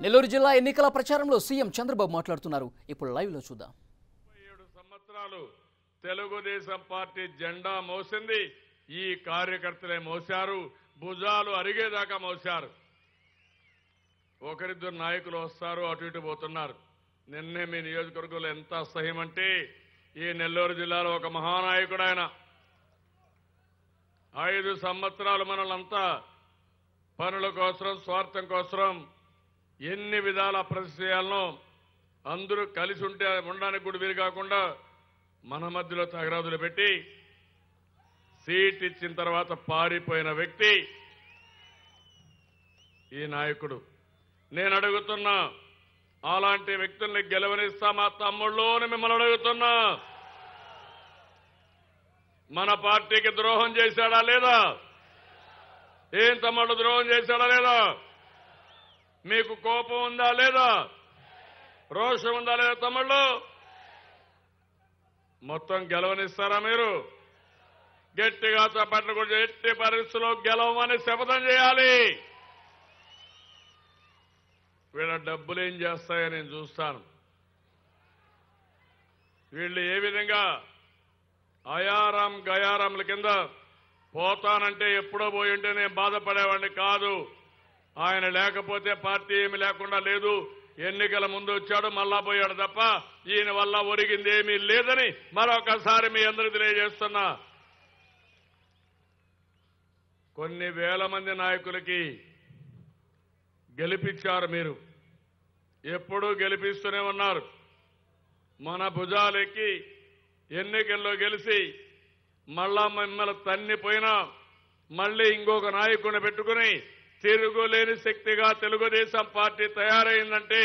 నెల్లూరు జిల్లా ఎన్నికల ప్రచారంలో సీఎం చంద్రబాబు మాట్లాడుతున్నారు. ఇప్పుడు లైవ్ లో చూద్దాం. 7 సంవత్సరాలు తెలుగుదేశం పార్టీ జెండా మోసింది. ఈ కార్యకర్తలే మోశారు, భుజాలు అరిగేదాకా మోశారు. ఒకరిద్దరు నాయకులు వస్తారు, అటు ఇటు పోతున్నారు. నిన్నే మీ నియోజకవర్గంలో ఎంత అసహ్యం అంటే, ఈ నెల్లూరు జిల్లాలో ఒక మహానాయకుడు ఆయన 5 సంవత్సరాలు మనల్నంతా పనుల కోసం, స్వార్థం కోసం ఎన్ని విధాల ప్రతిశయాలను అందరూ కలిసి ఉంటే ఉండడానికి కూడా వీలు కాకుండా మన మధ్యలో తగరాదులు పెట్టి సీట్ ఇచ్చిన తర్వాత పారిపోయిన వ్యక్తి ఈ నాయకుడు. నేను అడుగుతున్నా, అలాంటి వ్యక్తుల్ని గెలవనిస్తా మా తమ్ముళ్ళోని మిమ్మల్ని అడుగుతున్నా. మన పార్టీకి ద్రోహం చేశాడా లేదా? ఏం తమ్ముళ్ళు ద్రోహం చేశాడా లేదా? మీకు కోపం ఉందా లేదా? రోషం ఉందా లేదా? తమ్ముళ్ళు మొత్తం గెలవనిస్తారా మీరు? గట్టిగా చప్పట్లు కూడా ఎట్టి పరిస్థితుల్లో గెలవమని శపథం చేయాలి. వీళ్ళ డబ్బులు ఏం చేస్తాయో నేను చూస్తాను. వీళ్ళు ఏ విధంగా అయారాం గయారాంల కింద పోతానంటే ఎప్పుడో పోయి ఉంటే నేను బాధపడేవాడిని కాదు. ఆయన లేకపోతే పార్టీ ఏమి లేకుండా లేదు. ఎన్నికల ముందు వచ్చాడు, మళ్ళా పోయాడు తప్ప ఈయన వల్ల ఒరిగింది ఏమీ లేదని మరొకసారి మీ అందరికీ తెలియజేస్తున్నా. కొన్ని వేల మంది నాయకులకి గెలిపించారు మీరు, ఎప్పుడూ గెలిపిస్తూనే ఉన్నారు. మన భుజాలెక్కి ఎన్నికల్లో గెలిచి మళ్ళా మిమ్మల్ని తన్నిపోయినా మళ్ళీ ఇంకొక నాయకుడిని పెట్టుకుని తిరుగులేని శక్తిగా తెలుగుదేశం పార్టీ తయారైందంటే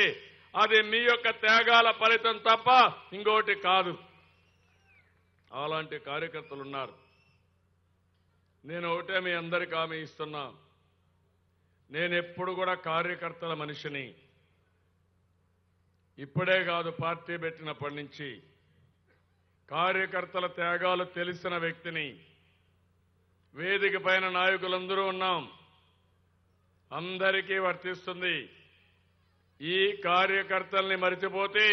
అది మీ యొక్క త్యాగాల ఫలితం తప్ప ఇంకోటి కాదు. అలాంటి కార్యకర్తలు ఉన్నారు. నేను ఒకటే మీ అందరికీ హామీ ఇస్తున్నా, నేను ఎప్పుడు కూడా కార్యకర్తల మనిషిని. ఇప్పుడే కాదు, పార్టీ పెట్టినప్పటి నుంచి కార్యకర్తల త్యాగాలు తెలిసిన వ్యక్తిని. వేదిక పైన నాయకులందరూ ఉన్నాం, అందరికీ వర్తిస్తుంది. ఈ కార్యకర్తల్ని మరిచిపోతే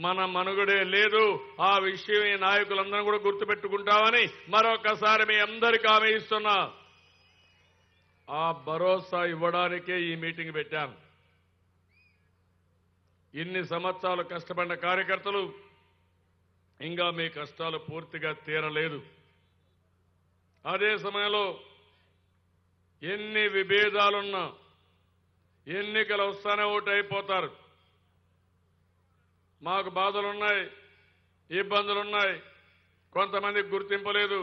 మన మనుగడే లేదు. ఆ విషయం ఈ నాయకులందరూ కూడా గుర్తుపెట్టుకుంటామని మరొకసారి మీ అందరికీ హామీ ఇస్తున్నా. ఆ భరోసా ఇవ్వడానికే ఈ మీటింగ్ పెట్టాను. ఇన్ని సంవత్సరాలు కష్టపడిన కార్యకర్తలు ఇంకా మీ కష్టాలు పూర్తిగా తీరలేదు. అదే సమయంలో ఎన్ని విభేదాలున్నా ఎన్నికలు వస్తానే ఓటు అయిపోతారు. మాకు బాధలున్నాయి, ఇబ్బందులున్నాయి, కొంతమందికి గుర్తింపు లేదు,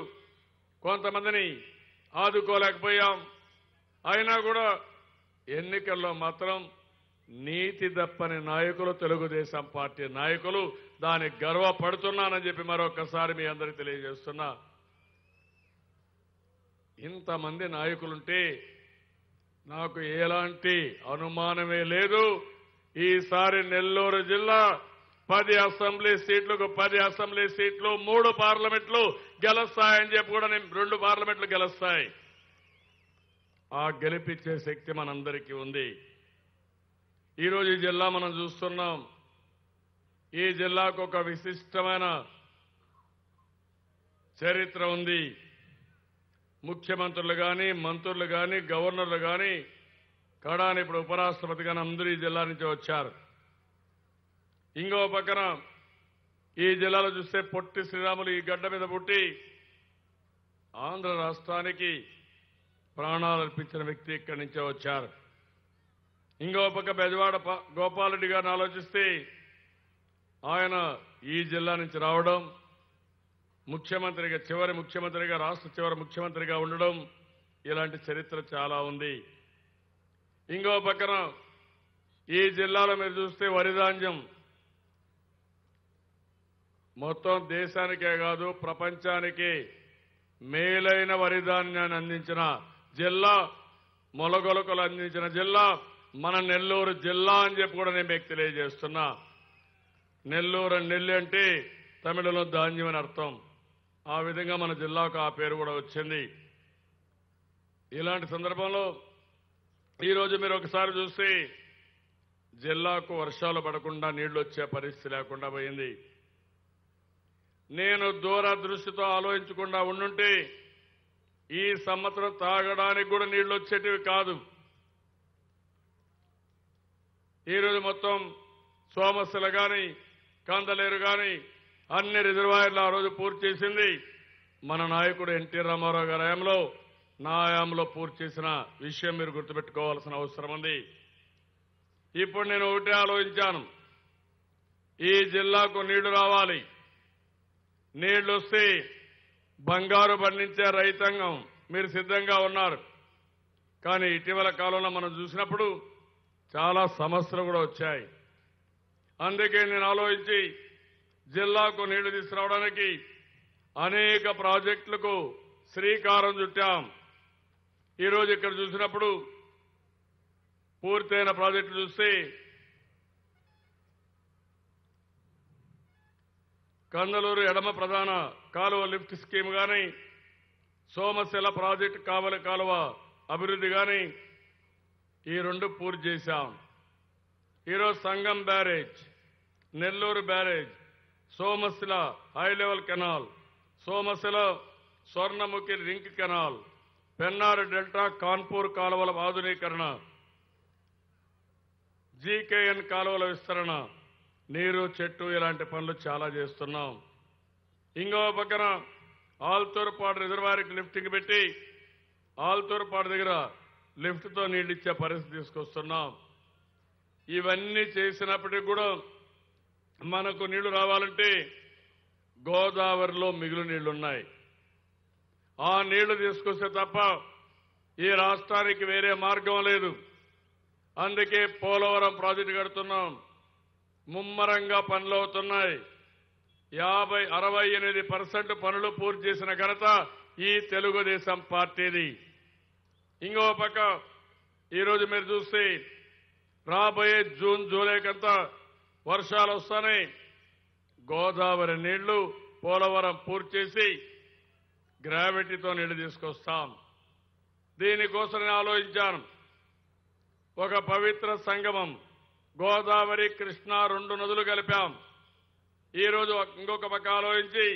కొంతమందిని ఆదుకోలేకపోయాం. అయినా కూడా ఎన్నికల్లో మాత్రం నీతి దప్పని నాయకులు, తెలుగుదేశం పార్టీ నాయకులు, దానికి గర్వపడుతున్నానని చెప్పి మరొకసారి మీ అందరికీ తెలియజేస్తున్నా. ఇంతమంది నాయకులుంటే నాకు ఎలాంటి అనుమానమే లేదు. ఈసారి నెల్లూరు జిల్లా 10 అసెంబ్లీ సీట్లకు 10 అసెంబ్లీ సీట్లు, 3 పార్లమెంట్లు గెలుస్తాయని చెప్పి కూడా 2 పార్లమెంట్లు గెలుస్తాయి. ఆ గెలిపించే శక్తి మనందరికీ ఉంది. ఈరోజు ఈ జిల్లా మనం చూస్తున్నాం. ఈ జిల్లాకు ఒక విశిష్టమైన చరిత్ర ఉంది. ముఖ్యమంత్రులు కానీ, మంత్రులు కానీ, గవర్నర్లు కానీ, కడాని ఇప్పుడు ఉపరాష్ట్రపతి కానీ అందరూ ఈ జిల్లా నుంచి వచ్చారు. ఇంకో పక్కన ఈ జిల్లాలో చూస్తే పొట్టి శ్రీరాములు ఈ గడ్డ మీద పుట్టి ఆంధ్ర రాష్ట్రానికి ప్రాణాలు అర్పించిన వ్యక్తి ఇక్కడి నుంచే వచ్చారు. ఇంకో పక్క బెజవాడ గోపాలరెడ్డి గారిని ఆలోచిస్తే ఆయన ఈ జిల్లా నుంచి రావడం, ముఖ్యమంత్రిగా చివరి ముఖ్యమంత్రిగా, రాష్ట్ర చివరి ముఖ్యమంత్రిగా ఉండడం, ఇలాంటి చరిత్ర చాలా ఉంది. ఇంకో పక్కన ఈ జిల్లాలో మీరు చూస్తే వరిధాన్యం మొత్తం దేశానికే కాదు ప్రపంచానికి మేలైన వరిధాన్యాన్ని అందించిన జిల్లా, మొలగొలకలు అందించిన జిల్లా మన నెల్లూరు జిల్లా అని చెప్పి కూడా నేను మీకు తెలియజేస్తున్నా. నెల్లూరు నెల్లి అంటే తమిళంలో ధాన్యం అని అర్థం. ఆ విధంగా మన జిల్లాకు ఆ పేరు కూడా వచ్చింది. ఇలాంటి సందర్భంలో ఈరోజు మీరు ఒకసారి చూస్తే జిల్లాకు వర్షాలు పడకుండా నీళ్లు వచ్చే పరిస్థితి లేకుండా పోయింది. నేను దూరదృష్టితో ఆలోచించకుండా ఉండుంటే ఈ సంవత్సరం తాగడానికి కూడా నీళ్లు వచ్చేటివి కాదు. ఈరోజు మొత్తం సోమశిల కానీ కందలేరు కానీ అన్ని రిజర్వాయర్లు ఆ రోజు పూర్తి చేసింది మన నాయకుడు ఎన్టీ రామారావు గారి హయాంలో, నా హయాంలో పూర్తి చేసిన విషయం మీరు గుర్తుపెట్టుకోవాల్సిన అవసరం ఉంది. ఇప్పుడు నేను ఒకటే ఆలోచించాను, ఈ జిల్లాకు నీళ్లు రావాలి. నీళ్లు వస్తే బంగారు పండించే రైతాంగం మీరు సిద్ధంగా ఉన్నారు. కానీ ఇటీవల కాలంలో మనం చూసినప్పుడు చాలా సమస్యలు కూడా వచ్చాయి. అందుకే నేను ఆలోచించి జిల్లాకు నీళ్లు తీసుకురావడానికి అనేక ప్రాజెక్టులకు శ్రీకారం చుట్టాం. ఈరోజు ఇక్కడ చూసినప్పుడు పూర్తయిన ప్రాజెక్టులు చూస్తే కందలూరు ఎడమ ప్రధాన కాలువ లిఫ్ట్ స్కీమ్ కానీ, సోమశిల ప్రాజెక్టు కావలి కాలువ అభివృద్ధి కానీ ఈ రెండు పూర్తి చేశాం. ఈరోజు Sangam barrage, Nellore barrage, Somasila high level canal, Somasila Swarnamukhi link canal, Pennar delta Kanpur కాలువల ఆధునీకరణ, జీకేఎన్ కాలువల విస్తరణ, నీరు చెట్టు ఇలాంటి పనులు చాలా చేస్తున్నాం. ఇంకో పక్కన ఆల్తూర్పాడు రిజర్వాయర్కి లిఫ్టింగ్ పెట్టి ఆల్తూర్పాడు దగ్గర లిఫ్ట్తో నీళ్లు ఇచ్చే పరిస్థితి తీసుకొస్తున్నాం. ఇవన్నీ చేసినప్పటికీ కూడా మనకు నీళ్లు రావాలంటే గోదావరిలో మిగులు నీళ్లున్నాయి. ఆ నీళ్లు తీసుకొస్తే తప్ప ఈ రాష్ట్రానికి వేరే మార్గం లేదు. అందుకే పోలవరం ప్రాజెక్టు కడుతున్నాం. ముమ్మరంగా పనులు అవుతున్నాయి. 68% పనులు పూర్తి చేసిన ఘనత ఈ తెలుగుదేశం పార్టీది. ఇంకో పక్క ఈరోజు మీరు చూస్తే రాబోయే జూన్ జూలై కంతా వర్షాలు వస్తాయి. గోదావరి నీళ్లు పోలవరం పూర్తి చేసి గ్రావిటీతో నీళ్లు తీసుకొస్తాం. దీనికోసం నేను ఆలోచించాను. ఒక పవిత్ర సంగమం గోదావరి కృష్ణా 2 నదులు కలిపాం. ఈరోజు ఇంకొక పక్క ఆలోచించి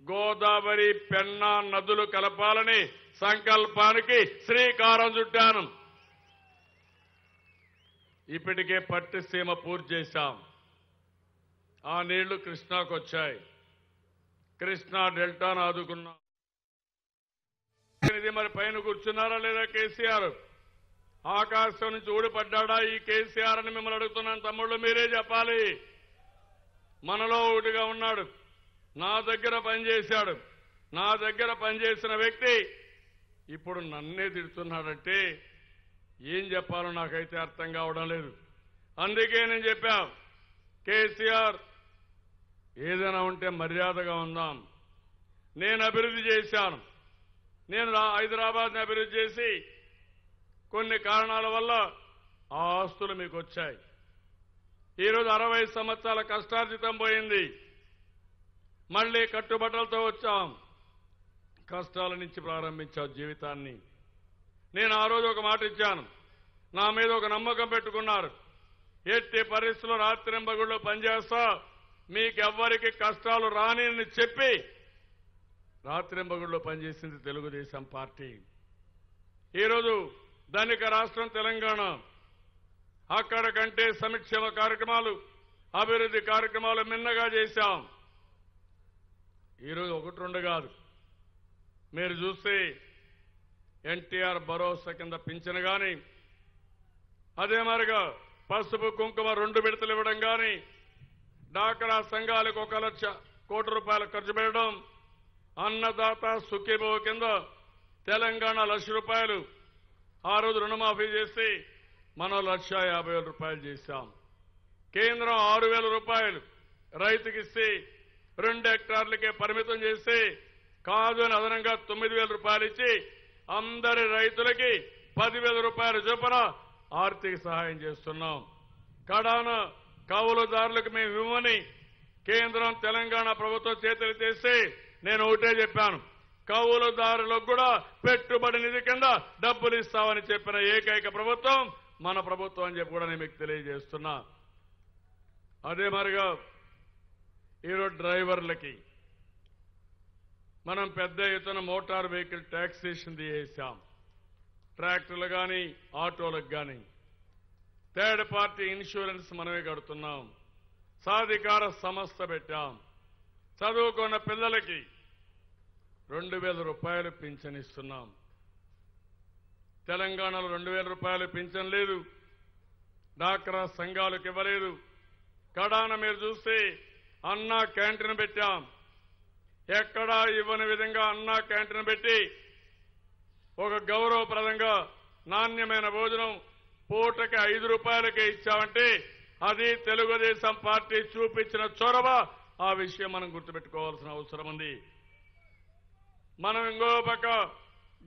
గోదావరి పెన్నా నదులు కలపాలని సంకల్పానికి శ్రీకారం చుట్టాను. ఇప్పటికే పట్టిసీమ పూర్తి చేశాం. ఆ నీళ్లు కృష్ణాకు వచ్చాయి. కృష్ణా డెల్టాను ఆదుకున్నాం. ఇది మరి పైన కూర్చున్నారా లేదా కేసీఆర్? ఆకాశం నుంచి ఊడిపడ్డా ఈ కేసీఆర్ అని మిమ్మల్ని అడుగుతున్నాను. తమ్ముళ్ళు మీరే చెప్పాలి. మనలో ఒకటిగా ఉన్నాడు. నా దగ్గర పనిచేశాడు. నా దగ్గర పనిచేసిన వ్యక్తి ఇప్పుడు నన్నే తిడుతున్నాడంటే ఏం చెప్పాలో నాకైతే అర్థం కావడం లేదు. అందుకే నేను చెప్పా, కేసీఆర్ ఏదైనా ఉంటే మర్యాదగా ఉందాం. నేను అభివృద్ధి చేశాను. నేను హైదరాబాద్ని అభివృద్ధి చేసి కొన్ని కారణాల వల్ల ఆ ఆస్తులు మీకు వచ్చాయి. ఈరోజు 60 సంవత్సరాల కష్టార్జితం పోయింది. మళ్లీ కట్టుబట్టలతో వచ్చాం. కష్టాల నుంచి ప్రారంభించాం జీవితాన్ని. నేను ఆ రోజు ఒక మాట ఇచ్చాను. నా మీద ఒక నమ్మకం పెట్టుకున్నారు. ఎట్టి పరిస్థితుల్లో రాత్రింబగుళ్ళు పనిచేస్తా, మీకెవ్వరికి కష్టాలు రాని అని చెప్పి రాత్రింబగుళ్ళు పనిచేసింది తెలుగుదేశం పార్టీ. ఈరోజు ధనిక రాష్ట్రం తెలంగాణ. అక్కడ కంటే సంక్షేమ కార్యక్రమాలు, అభివృద్ధి కార్యక్రమాలు మిన్నగా చేశాం. ఈరోజు 1-2 కాదు. మీరు చూస్తే ఎన్టీఆర్ భరోసా కింద పింఛను కానీ, అదే మరిగా పసుపు కుంకుమ 2 విడతలు ఇవ్వడం కానీ, డాక్రా సంఘాలకు 1 లక్ష కోట్ల రూపాయలు ఖర్చు పెట్టడం, అన్నదాత సుఖీభవ కింద తెలంగాణ 1 లక్ష రూపాయలు ఆ రోజు రుణమాఫీ చేసి మనం 1,50,000 రూపాయలు చేశాం. కేంద్రం 6,000 రూపాయలు రైతుకిస్తే 2 హెక్టార్లకే పరిమితం చేసి కాదు అని అదనంగా 9,000 రూపాయలు ఇచ్చి అందరి రైతులకి 10,000 రూపాయల చొప్పున ఆర్థిక సహాయం చేస్తున్నాం. కడాన కౌలుదారులకు మేము ఇవ్వమని కేంద్రం తెలంగాణ ప్రభుత్వం చేతులు చేసి నేను ఒకటే చెప్పాను, కౌలుదారులకు కూడా పెట్టుబడి నిధి కింద డబ్బులు ఇస్తామని చెప్పిన ఏకైక ప్రభుత్వం మన ప్రభుత్వం అని చెప్పి కూడా నేను మీకు తెలియజేస్తున్నా. అదే మరిగా ఈరోజు డ్రైవర్లకి మనం పెద్ద ఎత్తున మోటార్ వెహికల్ ట్యాక్సేషన్ తీసేశాం. ట్రాక్టర్లు కానీ ఆటోలకు కానీ థర్డ్ పార్టీ ఇన్సూరెన్స్ మనమే కడుతున్నాం. సాధికార సంస్థ పెట్టాం. చదువుకున్న పిల్లలకి 2,000 రూపాయలు పింఛన్ ఇస్తున్నాం. తెలంగాణలో 2,000 రూపాయలు పింఛన్ లేదు. డాక్రా సంఘాలకు ఇవ్వలేదు. కడాన మీరు చూస్తే అన్నా క్యాంటీన్ పెట్టాం. ఎక్కడా ఇవ్వని విధంగా అన్నా క్యాంటీన్ పెట్టి ఒక గౌరవప్రదంగా నాణ్యమైన భోజనం పూటకి 5 రూపాయలకే ఇచ్చామంటే అది తెలుగుదేశం పార్టీ చూపించిన చొరవ. ఆ విషయం మనం గుర్తుపెట్టుకోవాల్సిన అవసరం ఉంది. మనం ఇంకో పక్క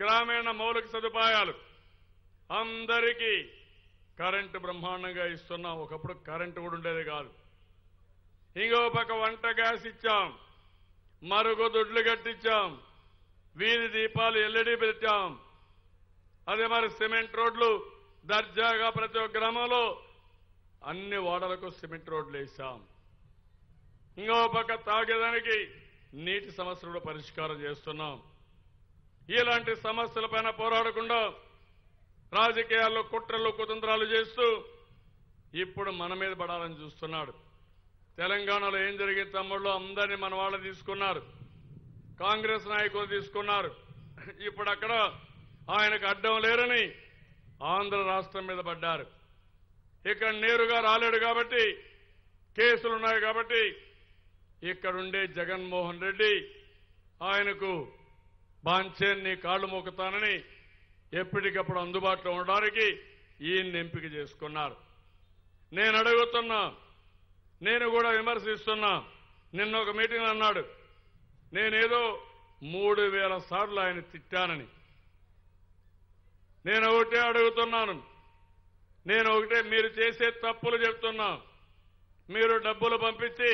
గ్రామీణ మౌలిక సదుపాయాలు అందరికీ కరెంటు బ్రహ్మాండంగా ఇస్తున్నాం. ఒకప్పుడు కరెంటు కూడా ఉండేది కాదు. ఇంకో పక్క వంట గ్యాస్ ఇచ్చాం. మరుగుదొడ్లు కట్టించాం. వీధి దీపాలు ఎల్ఈడి పెట్టాం. అదే మరి సిమెంట్ రోడ్లు దర్జాగా ప్రతి ఒక్క గ్రామంలో అన్ని వాడలకు సిమెంట్ రోడ్లు వేశాం. ఇంకో పక్క తాగేదానికి నీటి సమస్యలు పరిష్కారం చేస్తున్నాం. ఇలాంటి సమస్యలపైన పోరాడకుండా రాజకీయాల్లో కుట్రలు కుతంత్రాలు చేస్తూ ఇప్పుడు మన మీద పడాలని చూస్తున్నాడు. తెలంగాణలో ఏం జరిగింది తమ్ముళ్ళు? అందరినీ మన వాళ్ళు తీసుకున్నారు. కాంగ్రెస్ నాయకులు తీసుకున్నారు. ఇప్పుడు అక్కడ ఆయనకు అడ్డం లేరని ఆంధ్ర రాష్ట్రం మీద పడ్డారు. ఇక్కడ నేరుగా రాలేడు కాబట్టి కేసులున్నాయి కాబట్టి ఇక్కడుండే జగన్మోహన్ రెడ్డి ఆయనకు బాంచేన్ని కాళ్లు మోకుతానని ఎప్పటికప్పుడు అందుబాటులో ఉండడానికి ఈయన్ని ఎంపిక చేసుకున్నారు. నేను అడుగుతున్నా, నేను కూడా విమర్శిస్తున్నా. నిన్న ఒక మీటింగ్ అన్నాడు నేనేదో 3,000 సార్లు ఆయన తిట్టానని. నేను ఒకటే అడుగుతున్నాను. నేను ఒకటే మీరు చేసే తప్పులు చెప్తున్నా. మీరు డబ్బులు పంపించి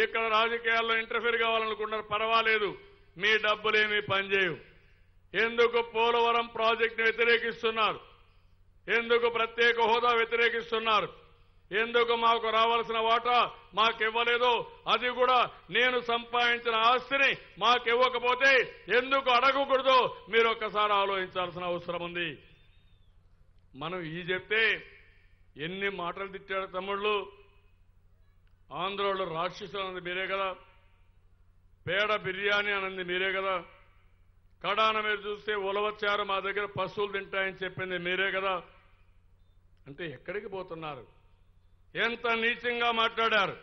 ఇక్కడ రాజకీయాల్లో ఇంటర్ఫీర్ కావాలనుకున్నారు, పర్వాలేదు. మీ డబ్బులేమీ పనిచేయవు. ఎందుకు పోలవరం ప్రాజెక్టును వ్యతిరేకిస్తున్నారు? ఎందుకు ప్రత్యేక హోదా వ్యతిరేకిస్తున్నారు? ఎందుకు మాకు రావాల్సిన వాటా మాకివ్వలేదో అది కూడా నేను సంపాదించిన ఆస్తిని మాకివ్వకపోతే ఎందుకు అడగకూడదో మీరు ఒక్కసారి ఆలోచించాల్సిన అవసరం ఉంది. మనం ఈ చెప్తే ఎన్ని మాటలు తిట్టాడు తమ్ముళ్ళు. ఆంధ్రలో రాక్షసులు అన్నది మీరే కదా, పేడ బిర్యానీ అన్నది మీరే కదా, కడాన మీరు చూస్తే ఉలవచ్చారు మా దగ్గర పశువులు తింటాయని చెప్పింది మీరే కదా. అంటే ఎక్కడికి పోతున్నారు? ఎంత నీచంగా మాట్లాడారు,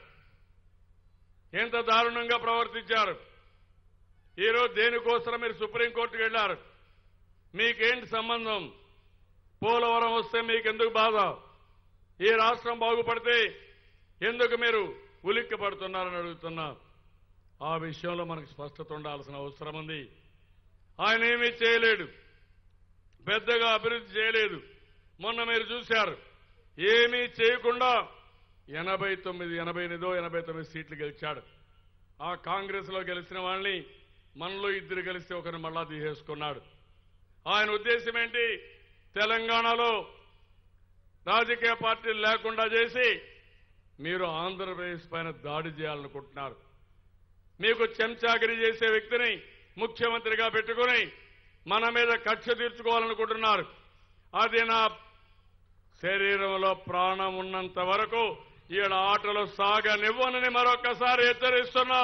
ఎంత దారుణంగా ప్రవర్తించారు. ఈరోజు దేనికోసం మీరు సుప్రీంకోర్టుకు వెళ్లారు? మీకేంటి సంబంధం? పోలవరం వస్తే మీకెందుకు బాధ? ఈ రాష్ట్రం బాగుపడితే ఎందుకు మీరు ఉలిక్కి పడుతున్నారని అడుగుతున్నా. ఆ విషయంలో మనకు స్పష్టత ఉండాల్సిన అవసరం ఉంది. ఆయన ఏమీ చేయలేడు, పెద్దగా అభివృద్ధి చేయలేదు. మొన్న మీరు చూశారు, ఏమీ చేయకుండా 88 సీట్లు గెలిచాడు. ఆ కాంగ్రెస్ లో గెలిచిన వాళ్ళని మనలో 2 కలిస్తే ఒకరిని మళ్ళా తీసేసుకున్నాడు. ఆయన ఉద్దేశం ఏంటి? తెలంగాణలో రాజకీయ పార్టీలు లేకుండా చేసి మీరు ఆంధ్రప్రదేశ్ పైన దాడి చేయాలనుకుంటున్నారు. మీకు చెంచాగిరి చేసే వ్యక్తిని ముఖ్యమంత్రిగా పెట్టుకుని మన మీద కక్ష తీర్చుకోవాలనుకుంటున్నారు. అది నా శరీరంలో ప్రాణం ఉన్నంత వరకు ఈడ ఆటలు సాగనివ్వనని మరొక్కసారి హెచ్చరిస్తున్నా.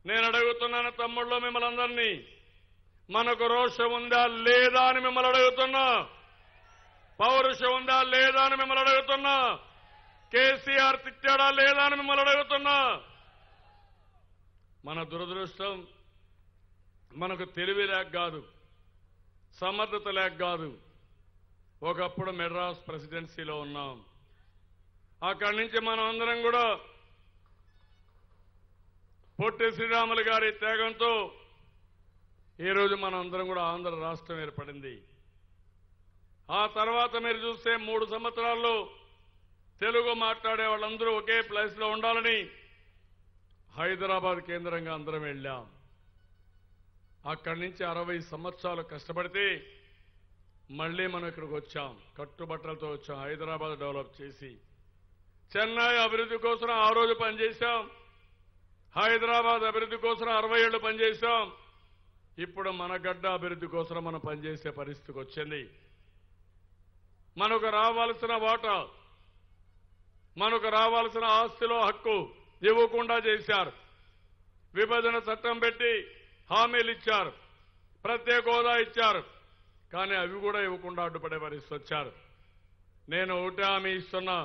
నేను అడుగుతున్నాను తమ్ముళ్ళు మిమ్మల్ని అందరినీ, మనకు రోషం ఉందా లేదా అని మిమ్మల్ని అడుగుతున్నా. పౌరుషం ఉందా లేదా అని మిమ్మల్ని అడుగుతున్నా. కేసీఆర్ తిట్టాడా లేదా అని మిమ్మల్ని అడుగుతున్నా. మన దురదృష్టం మనకు తెలివి లేక కాదు, సమర్థత లేక కాదు. ఒకప్పుడు మెడ్రాస్ ప్రెసిడెన్సీలో ఉన్నాం. అక్కడి నుంచి మనం అందరం కూడా పొట్టి శ్రీరాములు గారి త్యాగంతో ఈరోజు మనం అందరం కూడా ఆంధ్ర రాష్ట్రం ఏర్పడింది. ఆ తర్వాత మీరు చూస్తే 3 సంవత్సరాల్లో తెలుగు మాట్లాడే వాళ్ళందరూ ఒకే ప్లేస్ లో ఉండాలని హైదరాబాద్ కేంద్రంగా అందరం వెళ్ళాం. అక్కడి నుంచి 60 సంవత్సరాలు కష్టపడితే మళ్ళీ మనం ఇక్కడికి వచ్చాం, కట్టుబట్టలతో వచ్చాం. హైదరాబాద్ డెవలప్ చేసి చెన్నై అభివృద్ధి కోసం ఆ రోజు పనిచేశాం. హైదరాబాద్ అభివృద్ధి కోసం 60 ఏళ్లు పనిచేశాం. ఇప్పుడు మన గడ్డ అభివృద్ధి కోసం మనం పనిచేసే పరిస్థితికి వచ్చింది. మనకు రావాల్సిన వాటా, మనకు రావాల్సిన ఆస్తిలో హక్కు ఇవ్వకుండా చేశారు. విభజన చట్టం పెట్టి హామీలు ఇచ్చారు, ప్రత్యేక హోదా ఇచ్చారు. కానీ అవి కూడా ఇవ్వకుండా అడ్డుపడే పరిస్థితి వచ్చారు. నేను ఒకటే హామీ ఇస్తున్నా,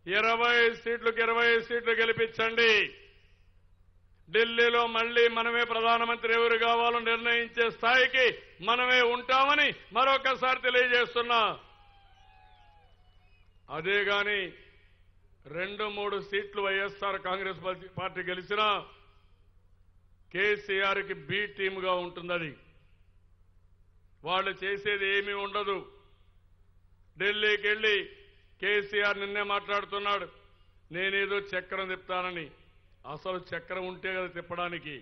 25 సీట్లకు 25 సీట్లు గెలిపించండి. ఢిల్లీలో మళ్లీ మనమే ప్రధానమంత్రి ఎవరు కావాలో నిర్ణయించే స్థాయికి మనమే ఉంటామని మరొకసారి తెలియజేస్తున్నా. అదే గాని 2-3 సీట్లు వైఎస్ఆర్ కాంగ్రెస్ పార్టీ గెలిచినా కేసీఆర్కి బి టీమ్గా ఉంటుందని. వాళ్ళు చేసేది ఏమీ ఉండదు. ఢిల్లీకి వెళ్లి కేసీఆర్ నిన్నే మాట్లాడుతున్నాడు, నేనేదో చక్రం తిప్పుతానని. అసలు చక్రం ఉంటే కదా తిప్పడానికి.